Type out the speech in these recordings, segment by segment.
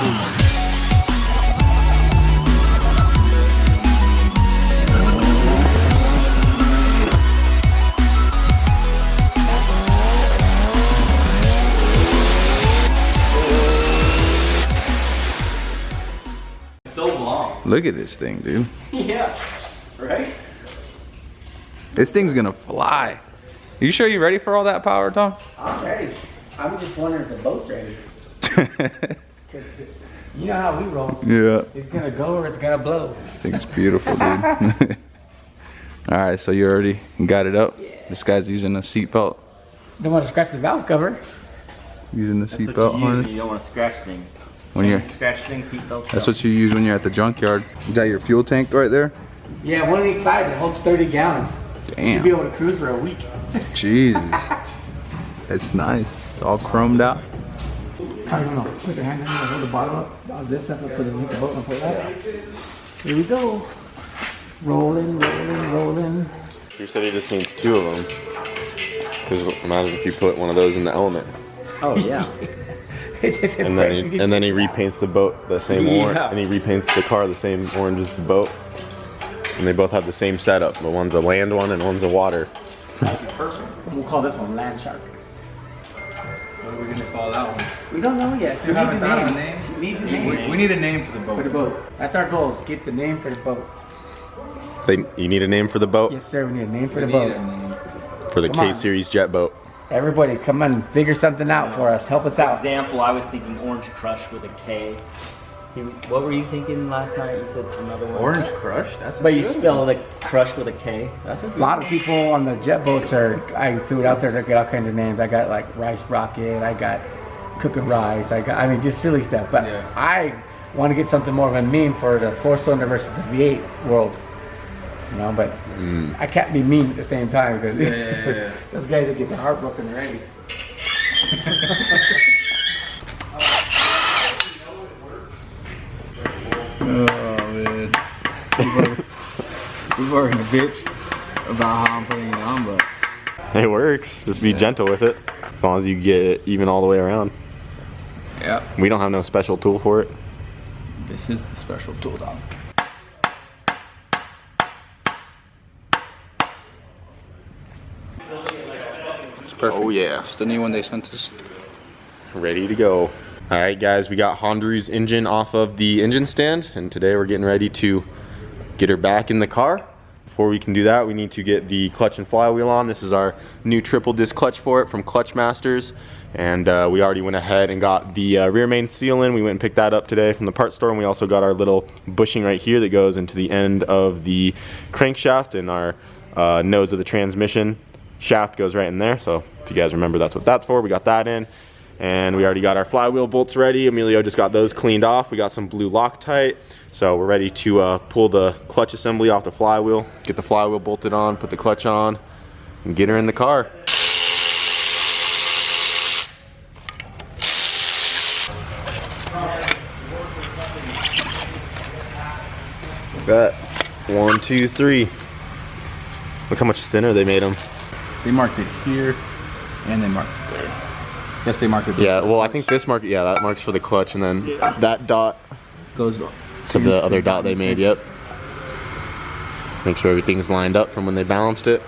So long. Look at this thing, dude. Yeah, right? This thing's gonna fly. Are you sure you're ready for all that power, Tom? I'm ready. I'm just wondering if the boat's ready. Because you know how we roll. Yeah. It's gonna go or it's gonna blow. This thing's beautiful, dude. All right, so you already got it up? Yeah. This guy's using a seatbelt. Don't want to scratch the valve cover. Using the That's what seatbelt you use harness. when you don't want to scratch things. When you're, scratch things, seatbelt. that's what you use when you're at the junkyard. Is that your fuel tank right there? Yeah, one on each side. It holds 30 gallons. Damn. Should be able to cruise for a week. Jesus. It's nice. It's all chromed out. I don't know. Put your hand down, hold the bottom up. I'll this up so it doesn't hit the boat and pull it out. Here we go. Rolling, rolling, rolling. You said he just needs 2 of them. Because imagine if you put one of those in the element. Oh yeah. And then he repaints the boat the same orange, and he repaints the car the same orange as the boat. And they both have the same setup, but one's a land one and one's a water. Perfect. We'll call this one Land Shark. What are we gonna call that one? We don't know yet. Still haven't thought of a name? She needs a name. We need a name for the boat. For the boat. That's our goal, is get the name for the boat. You need a name for the boat? Yes, sir. We need a name for the boat. For the Come on. K-Series jet boat. Everybody, come on, figure something out for us. Help us For out. example, I was thinking Orange Crush with a K. What were you thinking last night? You said some other one. Orange Crush? That's But you spell the crush with a K. That's a A lot of people on the jet boats I threw it out there to get all kinds of names. I got like Rice Rocket, I got Cooking Rice, I mean, just silly stuff. But Yeah. I want to get something more of a meme for the 4-cylinder versus the V8 world. You know, but I can't be mean at the same time because those guys will get their heart broken already. Oh man. We've already bitch about how I'm putting it on, but It works. Just be gentle with it. As long as you get it even all the way around. yeah. We don't have no special tool for it. This is the special tool, Tom. It's perfect. Oh yeah. It's the new one they sent us. Ready to go. Alright guys, we got Hondaru's engine off of the engine stand, and today we're getting ready to get her back in the car. Before we can do that, we need to get the clutch and flywheel on. This is our new triple disc clutch for it from Clutch Masters, and we already went ahead and got the rear main seal in. We went and picked that up today from the parts store, and we also got our little bushing right here that goes into the end of the crankshaft, and our nose of the transmission shaft goes right in there. So if you guys remember, that's what that's for. We got that in. And we already got our flywheel bolts ready. Emilio just got those cleaned off. We got some blue Loctite. So we're ready to pull the clutch assembly off the flywheel, get the flywheel bolted on, put the clutch on, and get her in the car. Look at that. 1, 2, 3. Look how much thinner they made them. They marked it here, and they marked it there. Yes, they marked it there. Yeah, well, I think this mark, yeah, that marks for the clutch, and then that dot Goes to the other dot they made, yep. Make sure everything's lined up from when they balanced it.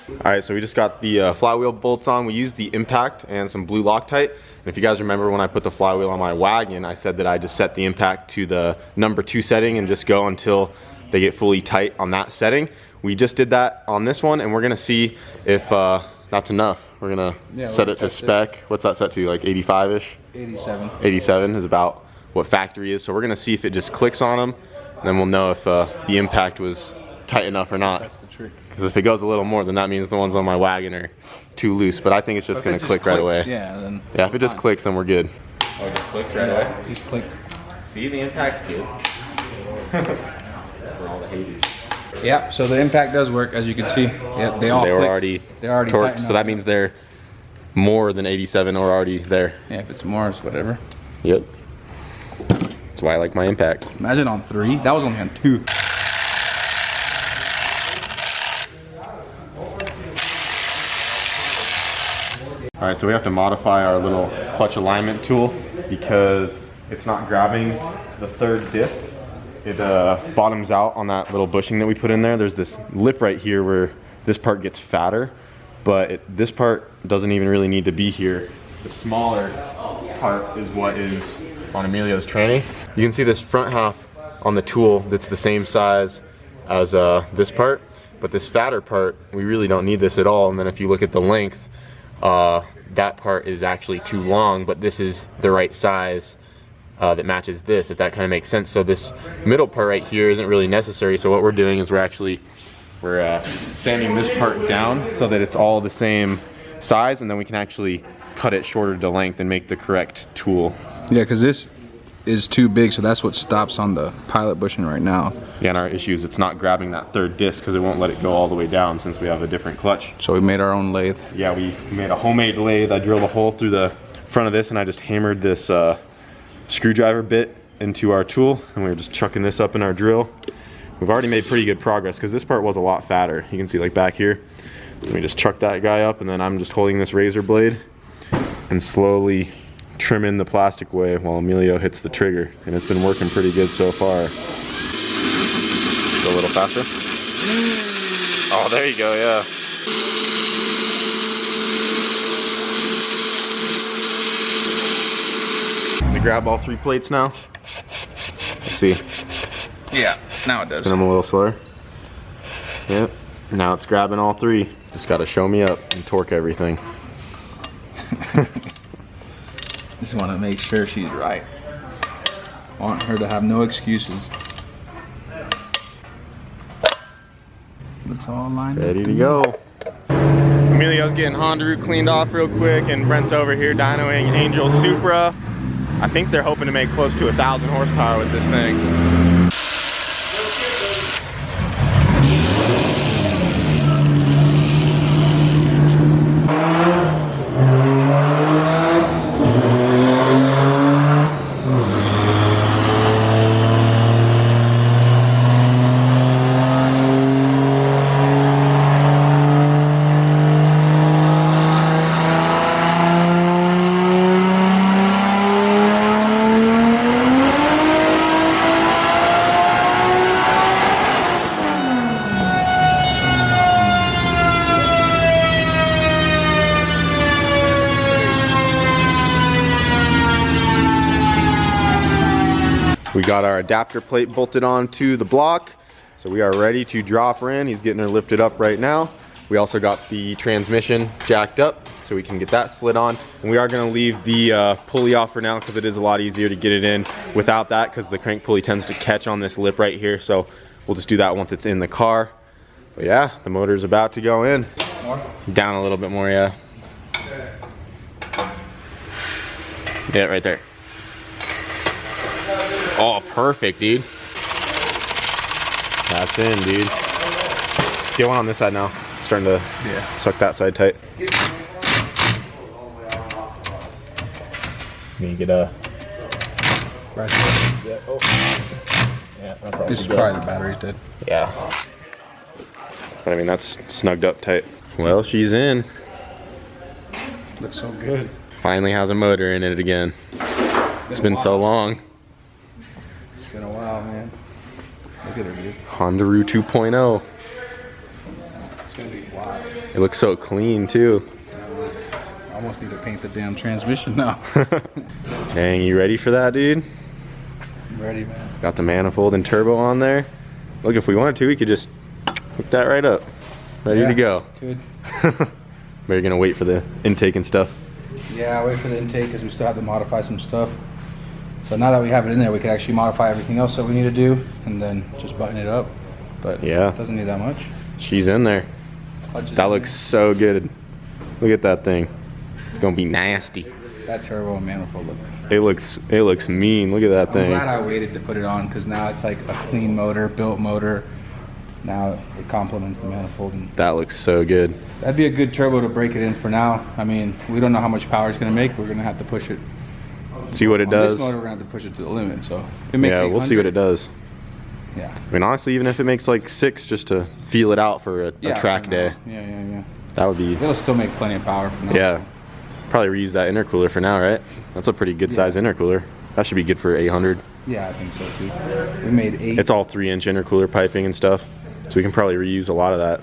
Alright, so we just got the flywheel bolts on. We used the impact and some blue Loctite. And if you guys remember when I put the flywheel on my wagon, I said that I just set the impact to the number 2 setting and just go until they get fully tight on that setting. We just did that on this one, and we're gonna see if that's enough. We're gonna set it to spec. What's that set to, like 85-ish? 87. 87 is about what factory is. So we're gonna see if it just clicks on them, and then we'll know if the impact was tight enough or not. That's the trick. Because if it goes a little more, then that means the ones on my wagon are too loose. But I think it's just gonna click right away. Yeah, then Yeah, if it just clicks, then we're good. oh, it just clicked right away. Just clicked. See, the impact's good. For all the haters. Yeah, so the impact does work, as you can see. Yeah, they all They were clicked. already They're already torqued, tightened so up. that means they're more than 87 or already there. Yeah, if it's more, it's whatever. Yep. That's why I like my impact. Imagine on 3. That was only on 2. All right, so we have to modify our little clutch alignment tool because it's not grabbing the third disc. It bottoms out on that little bushing that we put in there. There's this lip right here where this part gets fatter, but this part doesn't even really need to be here. The smaller part is what is on Emilio's tranny. You can see this front half on the tool that's the same size as this part, but this fatter part, we really don't need this at all. And then if you look at the length, that part is actually too long, but this is the right size that matches this, if that kind of makes sense. So this middle part right here isn't really necessary. So what we're doing is we're sanding this part down so that it's all the same size, and then we can actually cut it shorter to length and make the correct tool. Yeah, because this is too big, so that's what stops on the pilot bushing right now. Yeah, and our issue is it's not grabbing that third disc because it won't let it go all the way down since we have a different clutch. So we made our own lathe. Yeah, we made a homemade lathe. I drilled a hole through the front of this and I just hammered this screwdriver bit into our tool, and we were just chucking this up in our drill. We've already made pretty good progress because this part was a lot fatter. You can see like back here. Let me just chuck that guy up, and then I'm just holding this razor blade and slowly trimming the plastic away while Emilio hits the trigger, and it's been working pretty good so far. Go a little faster. Oh, there you go, yeah. Does it grab all 3 plates now? Let's see. Yeah, now it does. Spin them a little slower. Yep, now it's grabbing all 3. Just gotta show me up and torque everything. Just want to make sure she's right. I want her to have no excuses. It's all lined up. Ready to go. Emilio's getting Hondaru cleaned off real quick, and Brent's over here dynoing Angel Supra. I think they're hoping to make close to 1,000 horsepower with this thing. We got our adapter plate bolted onto the block, so we are ready to drop her in. He's getting her lifted up right now. We also got the transmission jacked up so we can get that slid on. And we are gonna leave the pulley off for now because it is a lot easier to get it in without that, because the crank pulley tends to catch on this lip right here. So we'll just do that once it's in the car. But yeah, the motor's about to go in. More? Down a little bit more, yeah. Yeah, right there. Oh, perfect, dude. That's in, dude. Get one on this side now. Starting to suck that side tight. You get a... Right. Yeah, oh. Yeah, that's all. This is probably the battery's dead. Yeah. But I mean, that's snugged up tight. Well, she's in. Looks so good. Finally has a motor in it again. It's been so long. It's been a while, man. Look at her, dude. Hondaru 2.0. It's gonna be wild. It looks so clean, too. I almost need to paint the damn transmission now. Dang, you ready for that, dude? I'm ready, man. Got the manifold and turbo on there. Look, if we wanted to, we could just hook that right up. Ready to go. Good. But you're gonna wait for the intake and stuff. Yeah, wait for the intake because we still have to modify some stuff. So now that we have it in there, we can actually modify everything else that we need to do and then just button it up. But yeah, it doesn't need that much. She's in there. That looks so good. Look at that thing. It's gonna be nasty. That turbo and manifold look. It looks mean. Look at that thing. I'm glad I waited to put it on because now it's like a clean motor, built motor. Now it complements the manifold. And that looks so good. That'd be a good turbo to break it in for now. I mean, we don't know how much power it's gonna make. We're gonna have to push it. See what it does. This motor, we're gonna have to push it to the limit. So if it makes yeah, we'll see what it does. Yeah. I mean, honestly, even if it makes like 6 just to feel it out for a track day. Yeah. That would be. It'll still make plenty of power from that. Yeah. Probably reuse that intercooler for now, right? That's a pretty good size intercooler. That should be good for 800. Yeah, I think so too. We made 8. It's all 3-inch intercooler piping and stuff, so we can probably reuse a lot of that.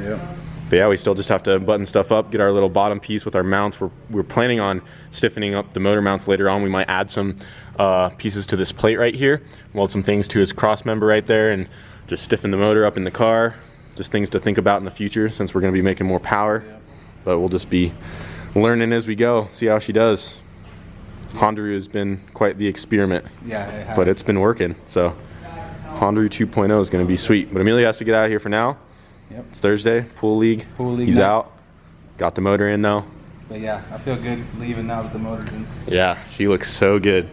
Yeah. But yeah, we still just have to button stuff up, get our little bottom piece with our mounts. We're planning on stiffening up the motor mounts later on. We might add some pieces to this plate right here, weld some things to his cross member right there, and just stiffen the motor up in the car. Just things to think about in the future since we're going to be making more power. Yeah. But we'll just be learning as we go, see how she does. Hondaru has been quite the experiment. Yeah, it has. But it's been working. So Hondaru 2.0 is going to be sweet. But Amelia has to get out of here for now. Yep. It's Thursday, pool league. He's night. out. Got the motor in though. But yeah, I feel good leaving now that the motor's in. Yeah, she looks so good.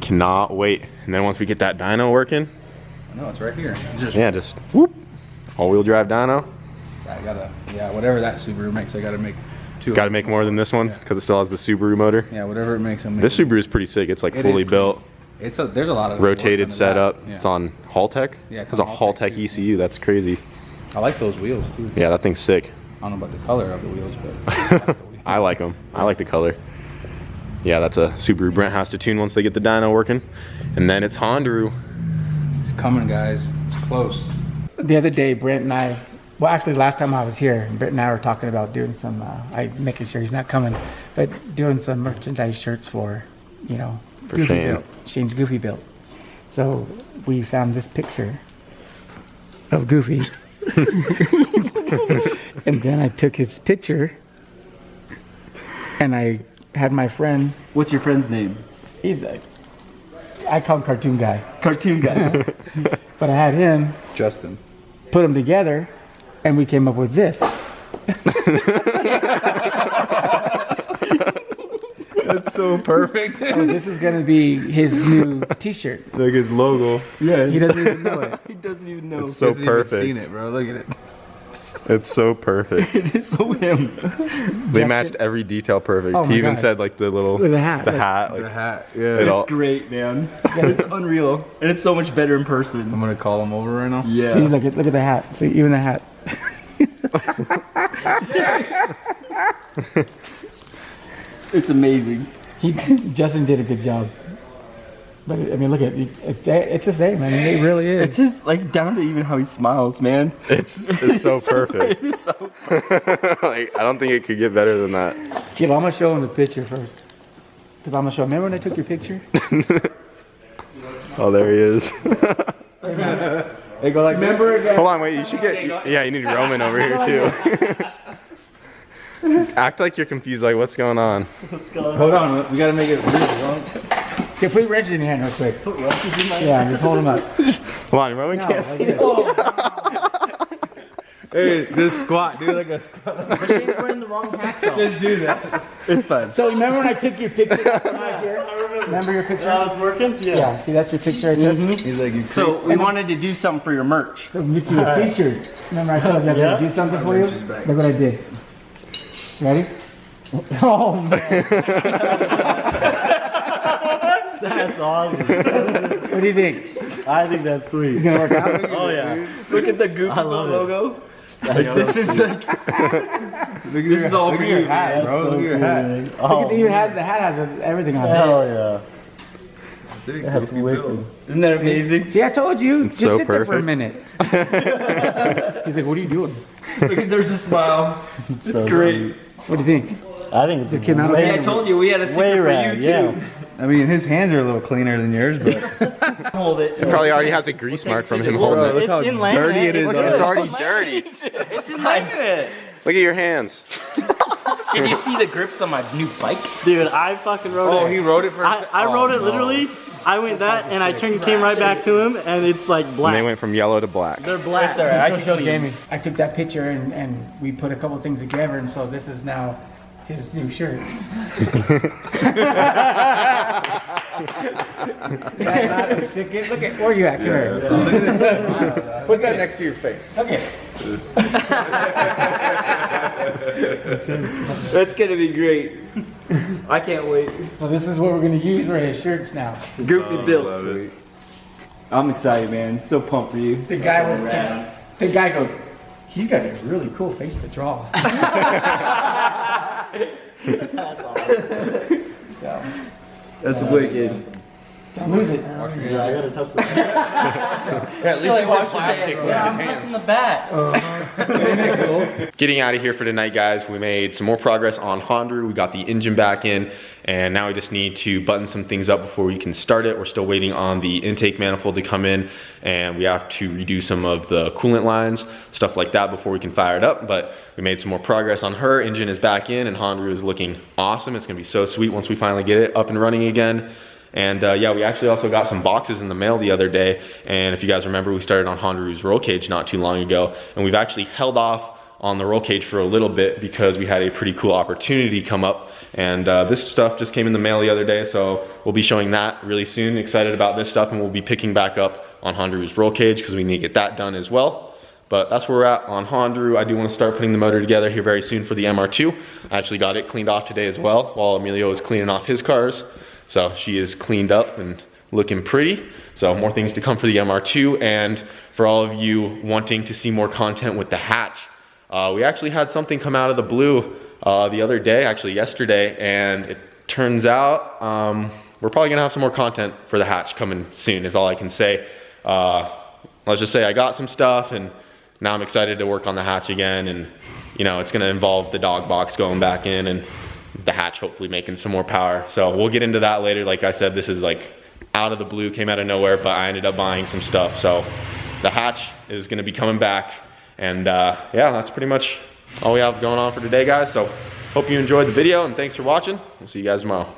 Cannot wait. And then once we get that dyno working. I know, it's right here. Just whoop. All-wheel drive dyno. Whatever that Subaru makes, I gotta make 2. Got to make more than this one because it still has the Subaru motor. Yeah, whatever it makes. This Subaru is pretty sick. It's like fully built. There's a lot of rotated setup. Yeah. It's on Haltech. Yeah, it has a Haltech ECU. That's crazy. I like those wheels too. Yeah, that thing's sick. I don't know about the color of the wheels, but I like the wheels. I like them. I like the color. Yeah, that's a Subaru Brent has to tune once they get the dyno working, and then it's Hondaru. It's coming, guys. It's close. The other day, Brent and I, well, actually, last time I was here, Brent and I were talking about doing some, making sure he's not coming, but doing some merchandise shirts for, you know, For Goofy Shane. Built. Shane's Goofy Built. So we found this picture of Goofy. And then I took his picture and I had my friend. What's your friend's name? I call him Cartoon Guy. Cartoon Guy. But I had him Justin. put them together and we came up with this. That's so perfect. So this is going to be his new t-shirt. Like his logo. Yeah. He doesn't even know it. He doesn't even know. It's so Hasn't even perfect. seen it, bro. Look at it. It's so perfect. It is so him. They matched every detail perfect. Oh He my even God. said like the little Look at the hat. the Look. hat. The Like, hat. it Yeah. It's all- great, man. It's unreal. And it's so much better in person. I'm gonna call him over right now. Yeah. See, look at the hat. See, even the hat. It's amazing. Justin did a good job. But I mean, look at it. It's his name, man. It really is. It's just like down to even how he smiles, man. it's so perfect. It is so Like, I don't think it could get better than that. Kid, I'm gonna show him the picture first. Cause I'm gonna show him. Remember when I took your picture? Oh, there he is. They go like, Remember again? Hold on, wait. You should get. Yeah, you need Roman over here too. Act like you're confused. Like, what's going on? hold on, we gotta make it real, bro. Okay, put wrenches in your hand real quick. Put rushes in my Yeah, just hold him up. Come on, Roman No, can't like see. this. Hey, just squat, do like a squat. Shane's wearing the wrong hat though. Just do that. It's fine. So remember when I took your picture when I was here? I remember. Remember your picture? I was working? Yeah, see that's your picture I took? He's like, you So we wanted to do something for your merch. So get you a t-shirt. Remember I told you I was Yeah. gonna do something for you? Look what I did. Ready? Oh man. That's awesome. What do you think? I think that's sweet. It's gonna work out? Oh yeah. Look at the Goofy logo. This is like this is all for your you, hat, man. bro. So Look at your cool, hat. man. Look Oh, at the, even has, the hat has everything on it. hell yeah. Sick, That's Goofy wicked. Bill. Isn't that amazing? See, I told you. It's Just so sit there for a perfect. minute. He's like, what are you doing? Look at there's a smile. It's so great. What do you think? I think it's kid not way, saying- I told you we had a secret Way for rad, you too. yeah. I mean, his hands are a little cleaner than yours, but Hold it. He probably already has a grease mark from him holding Bro, it. look how in laminate. dirty it is. Look on at It's it. already dirty. It's in laminate. Look at your hands. Did you see the grips on my new bike? Dude, I fucking wrote Oh, it. he wrote it for. I wrote it literally. I went that and I came right back to him and it's like And black. they went from yellow to black. They're black. It's Let's go show Jamie. I took that picture and we put a couple things together, and so this is now his new shirts. That's not sick. Look at where you at? Come here. Put that next to your face. Okay. That's gonna be great. I can't wait. So this is what we're gonna use for his shirts now. Goofy built. I'm excited, man. So pumped for you. The guy goes, he's got a really cool face to draw. That's awesome. Yeah. That's wicked. Don't lose it. Yeah, I gotta touch the At least it's in plastic. Look at his hands. the bat. Getting out of here for tonight, guys. We made some more progress on Hondaru. We got the engine back in, and now we just need to button some things up before we can start it. We're still waiting on the intake manifold to come in, and we have to redo some of the coolant lines, stuff like that, before we can fire it up. But we made some more progress on her. Engine is back in, and Hondaru is looking awesome. It's gonna be so sweet once we finally get it up and running again. And yeah, we actually also got some boxes in the mail the other day. And if you guys remember, we started on Hondaru's roll cage not too long ago. And we've actually held off on the roll cage for a little bit because we had a pretty cool opportunity come up. And this stuff just came in the mail the other day, so we'll be showing that really soon. Excited about this stuff, and we'll be picking back up on Hondaru's roll cage because we need to get that done as well. But that's where we're at on Hondaru. I do want to start putting the motor together here very soon for the MR2. I actually got it cleaned off today as well while Emilio was cleaning off his cars. So she is cleaned up and looking pretty. So more things to come for the MR2. And for all of you wanting to see more content with the hatch, we actually had something come out of the blue the other day, actually yesterday, and it turns out we're probably gonna have some more content for the hatch coming soon is all I can say. Let's just say I got some stuff, and now I'm excited to work on the hatch again, and you know, it's gonna involve the dog box going back in and the hatch hopefully making some more power. So we'll get into that later. Like I said, this is like out of the blue, came out of nowhere, but I ended up buying some stuff. So the hatch is gonna be coming back. And yeah, that's pretty much all we have going on for today, guys. So hope you enjoyed the video, and thanks for watching. We'll see you guys tomorrow.